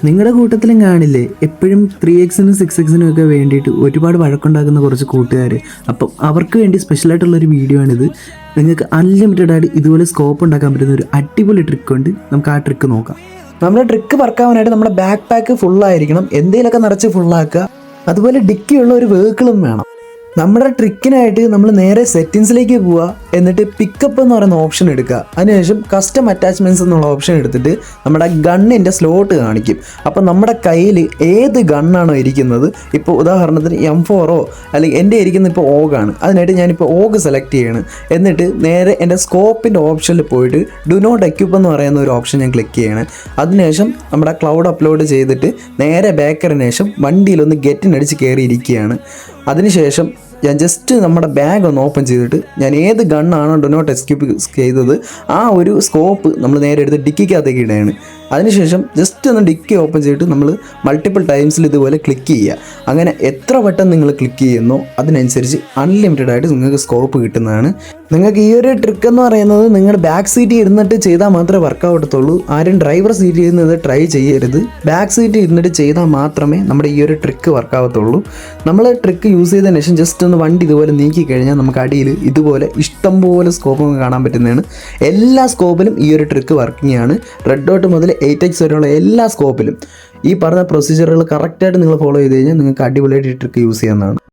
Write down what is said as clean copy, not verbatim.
നിങ്ങളുടെ കൂട്ടത്തിലും കാണില്ലേ എപ്പോഴും 3x-നും 6x-നും ഒക്കെ വേണ്ടിയിട്ട് ഒരുപാട് വഴക്കുണ്ടാക്കുന്ന കുറച്ച് കൂട്ടുകാർ. അപ്പം അവർക്ക് വേണ്ടി സ്പെഷ്യലായിട്ടുള്ളൊരു വീഡിയോ ആണിത്. നിങ്ങൾക്ക് അൺലിമിറ്റഡ് ആയിട്ട് ഇതുപോലെ സ്കോപ്പ് ഉണ്ടാക്കാൻ പറ്റുന്ന ഒരു അടിപൊളി ട്രിക്ക് ഉണ്ട്. നമുക്ക് ആ ട്രിക്ക് നോക്കാം. നമ്മുടെ ട്രിക്ക് വർക്കാവാനായിട്ട് നമ്മുടെ ബാക്ക് പാക്ക് ഫുള്ളായിരിക്കണം, എന്തെങ്കിലുമൊക്കെ നിറച്ച് ഫുള്ളാക്കുക. അതുപോലെ ഡിക്കിയുള്ള ഒരു വെഹിക്കിളും വേണം. നമ്മുടെ ട്രിക്കിനായിട്ട് നമ്മൾ നേരെ സെറ്റിങ്സിലേക്ക് പോവുക, എന്നിട്ട് പിക്കപ്പ് എന്ന് പറയുന്ന ഓപ്ഷൻ എടുക്കുക. അതിനുശേഷം കസ്റ്റം അറ്റാച്ച്മെൻറ്റ്സ് എന്നുള്ള ഓപ്ഷൻ എടുത്തിട്ട് നമ്മുടെ ഗണ്ണിൻ്റെ സ്ലോട്ട് കാണിക്കും. അപ്പോൾ നമ്മുടെ കയ്യിൽ ഏത് ഗണ്ണാണോ ഇരിക്കുന്നത്, ഇപ്പോൾ ഉദാഹരണത്തിന് M4 അല്ലെങ്കിൽ എൻ്റെ ഇരിക്കുന്നത് ഇപ്പോൾ ഓഗാണ്, അതിനായിട്ട് ഞാനിപ്പോൾ ഓഗ് സെലക്ട് ചെയ്യണം. എന്നിട്ട് നേരെ എൻ്റെ സ്കോപ്പിൻ്റെ ഓപ്ഷനിൽ പോയിട്ട് ഡു നോട്ട് എക്യുപ്പ് എന്ന് പറയുന്ന ഒരു ഓപ്ഷൻ ഞാൻ ക്ലിക്ക് ചെയ്യണം. അതിനുശേഷം നമ്മുടെ ക്ലൗഡ് അപ്ലോഡ് ചെയ്തിട്ട് നേരെ ബാക്കറിന് ശേഷം വണ്ടിയിലൊന്ന് ഗെറ്റിനടിച്ച് കയറിയിരിക്കുകയാണ്. അതിനുശേഷം ഞാൻ ജസ്റ്റ് നമ്മുടെ ബാഗ് ഒന്ന് ഓപ്പൺ ചെയ്തിട്ട് ഞാൻ ഏത് ഗണ്ണാണോ ഡു നോട്ട് എസ്ക്യൂപ്പ് ചെയ്തത് ആ ഒരു സ്കോപ്പ് നമ്മൾ നേരെ എടുത്ത് ഡിക്കിക്കകത്തേക്ക് ഇടുകയാണ്. അതിനുശേഷം ജസ്റ്റ് ഒന്ന് ഡിക്കി ഓപ്പൺ ചെയ്തിട്ട് നമ്മൾ മൾട്ടിപ്പിൾ ടൈംസിൽ ഇതുപോലെ ക്ലിക്ക് ചെയ്യുക. അങ്ങനെ എത്ര വട്ടം നിങ്ങൾ ക്ലിക്ക് ചെയ്യുന്നോ അതിനനുസരിച്ച് അൺലിമിറ്റഡ് ആയിട്ട് നിങ്ങൾക്ക് സ്കോപ്പ് കിട്ടുന്നതാണ്. നിങ്ങൾക്ക് ഈ ഒരു ട്രിക്ക് എന്ന് പറയുന്നത് നിങ്ങളുടെ ബാക്ക് സീറ്റിൽ ഇരുന്നിട്ട് ചെയ്താൽ മാത്രമേ വർക്കൗട്ടത്തുള്ളൂ. ആരും ഡ്രൈവർ സീറ്റിൽ ഇരുന്നത് ട്രൈ ചെയ്യരുത്. ബാക്ക് സീറ്റിൽ ഇരുന്നിട്ട് ചെയ്താൽ മാത്രമേ നമ്മുടെ ഈ ഒരു ട്രിക്ക് വർക്കാവത്തുള്ളൂ. നമ്മൾ ട്രിക്ക് യൂസ് ചെയ്തതിന് ശേഷം ജസ്റ്റ് ഒന്ന് വണ്ടി ഇതുപോലെ നീക്കി കഴിഞ്ഞാൽ നമുക്ക് അടിയിൽ ഇതുപോലെ ഇഷ്ടംപോലെ സ്കോപ്പ് കാണാൻ പറ്റുന്നതാണ്. എല്ലാ സ്കോപ്പിലും ഈ ഒരു ട്രിക്ക് വർക്കിംഗ് ആണ്. റെഡ് ഡോട്ട് മുതൽ 8x വരെയുള്ള എല്ലാ സ്കോപ്പിലും ഈ പറഞ്ഞ പ്രൊസീജിയറുകൾ കറക്റ്റായിട്ട് നിങ്ങൾ ഫോളോ ചെയ്ത് കഴിഞ്ഞാൽ നിങ്ങൾക്ക് അടിപൊളിയായിട്ട് ഈ ട്രിക്ക് യൂസ് ചെയ്യാവുന്നതാണ്.